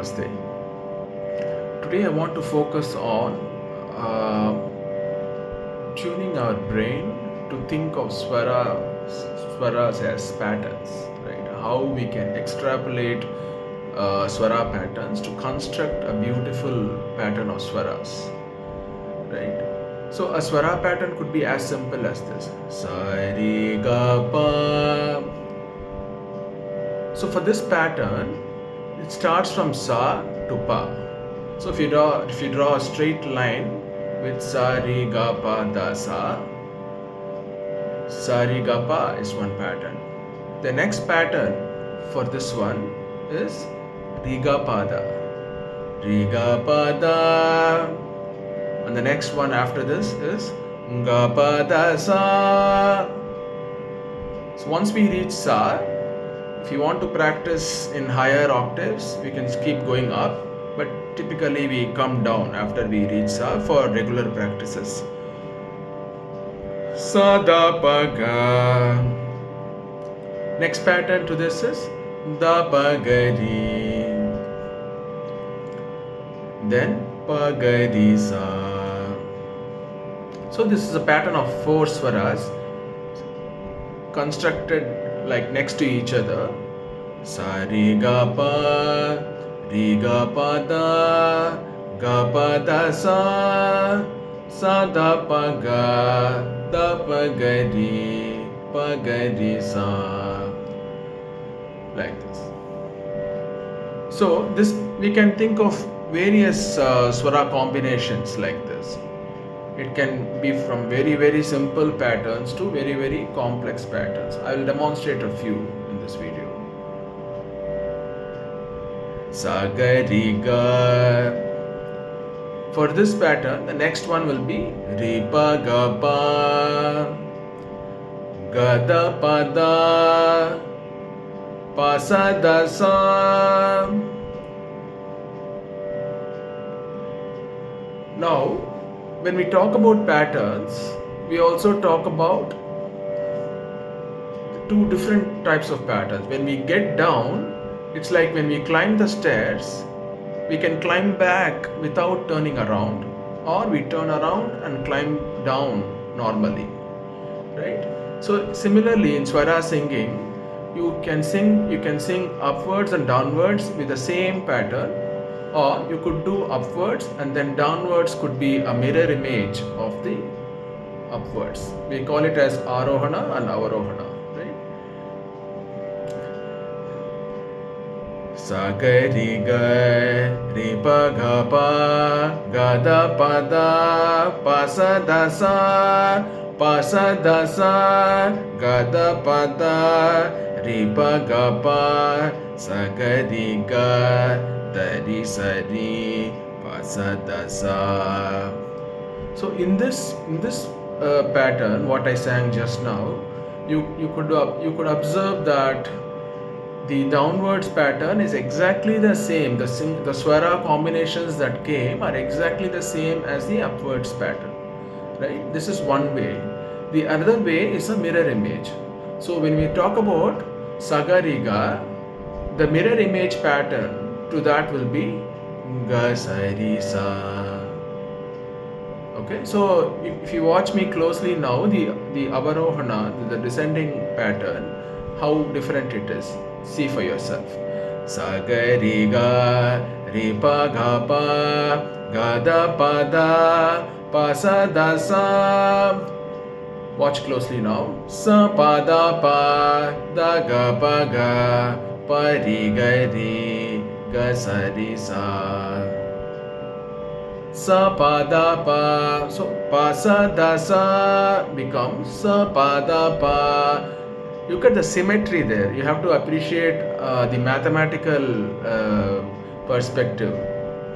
Namaste. Today I want to focus on tuning our brain to think of swaras as patterns, right? How we can extrapolate swara patterns to construct a beautiful pattern of swaras, right? So a swara pattern could be as simple as this: sa re ga pa. So for this pattern, it starts from sa to pa. So if you draw a straight line with sa re ga pa da sa re ga pa is one pattern. The next pattern for this one is re ga pa da, and the next one after this is ga pa da sa. So once we reach sa, if you want to practice in higher octaves, we can keep going up, but typically we come down after we reach sa for regular practices. Sa da pa ga. Next pattern to this is da pa ga ri. Then pa ga ri sa. So this is a pattern of 4 swaras constructed like next to each other. Sa re ga pa da sa da pa ga ri sa, like this. So this we can think of various swara combinations like this. It can be from very simple patterns to very complex patterns. I will demonstrate a few in this video. Sa ga ri ga. For this pattern, the next one will be re pa ga pa, ga da pa da, pa sa da sa. Now, when we talk about patterns, we also talk about two different types of patterns. When we get down, it's like when we climb the stairs, we can climb back without turning around, or we turn around and climb down normally, right? So similarly in swara singing, you can sing upwards and downwards with the same pattern, or you could do upwards and then downwards could be a mirror image of the upwards. We call it as arohana and avarohana, right? Sa ga ri ga, ri pa ga pa, ga da pa da, pa sa da sa, ga da pa da, ri pa ga pa, sa ga ri ga, da ri sa ri, pa sa da sa. So in this pattern, what I sang just now, you could observe that the downwards pattern is exactly the same. The swara combinations that came are exactly the same as the upwards pattern, right? This is one way. The another way is a mirror image. So when we talk about sa ga ri ga, the mirror image pattern to that will be ga sa ri sa. Okay, so if you watch me closely now, the avarohana, the descending pattern, how different it is. See for yourself. Sa ga ri ga, ri pa ga pa, ga da pa da, pa sa da sa. Watch closely now. Sa pa da pa, da ga pa ga, pa ri ga ri, ga sa ri sa. Sa pa da pa. So pa sa da sa becomes sa pa da pa. Look at the symmetry there. You have to appreciate the mathematical perspective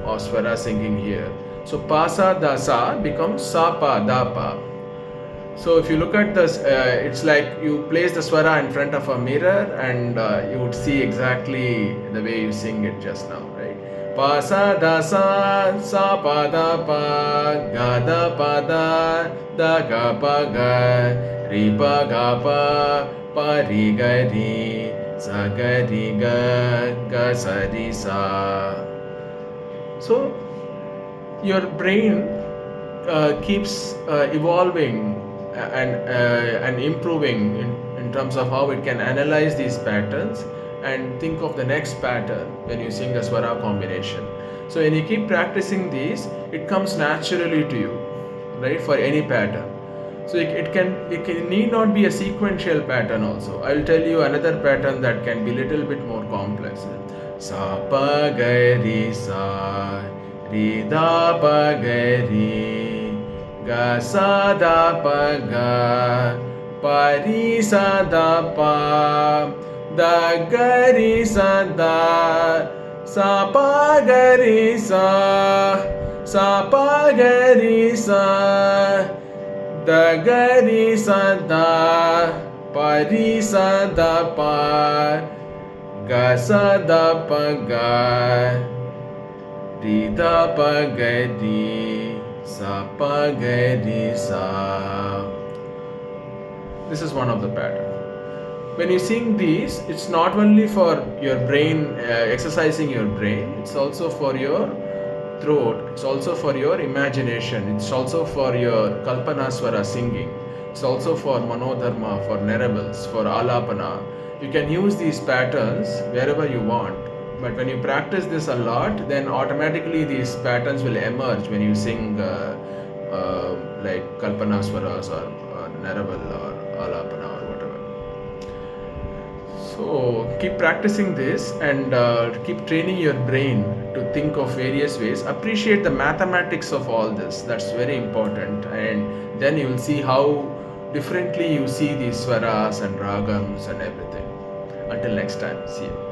of swara singing here. So pa sa da sa becomes sa pa da pa. So if you look at this, it's like you place the swara in front of a mirror and you would see exactly the way you sing it just now, right? Pa sa da sa pa da pa, ga da pa da ga pa ga, ri pa ga pa ri ga ri, sa ga ri ga, ga sa ri sa. So your brain keeps evolving and improving in terms of how it can analyze these patterns and think of the next pattern when you sing a swara combination. So when you keep practicing these, it comes naturally to you, right, for any pattern. So it need not be a sequential pattern also. I'll tell you another pattern that can be little bit more complex. Sa pa ga ri sa ri da pa ga ri ga sa da pa ga pa ri sa da pa da ga ri sa da sa pa ga ri sa pa ga ri sa da ga ri sa da pa ri sa da pa ga sa da pa ga ri da pa ga ri sa pa ga ri sa. This is one of the pattern. When you sing these, it's not only for your brain, exercising your brain, it's also for your throat, it's also for your imagination, it's also for your kalpanaswara singing, it's also for manodharma, for nervals, for alapana. You can use these patterns wherever you want, but when you practice this a lot, then automatically these patterns will emerge when you sing like kalpanaswaras or neraval or alapana or whatever. So keep practicing this and keep training your brain to think of various ways. Appreciate the mathematics of all this. That's very important. And then you will see how differently you see these swaras and ragams and everything. Until next time, see you.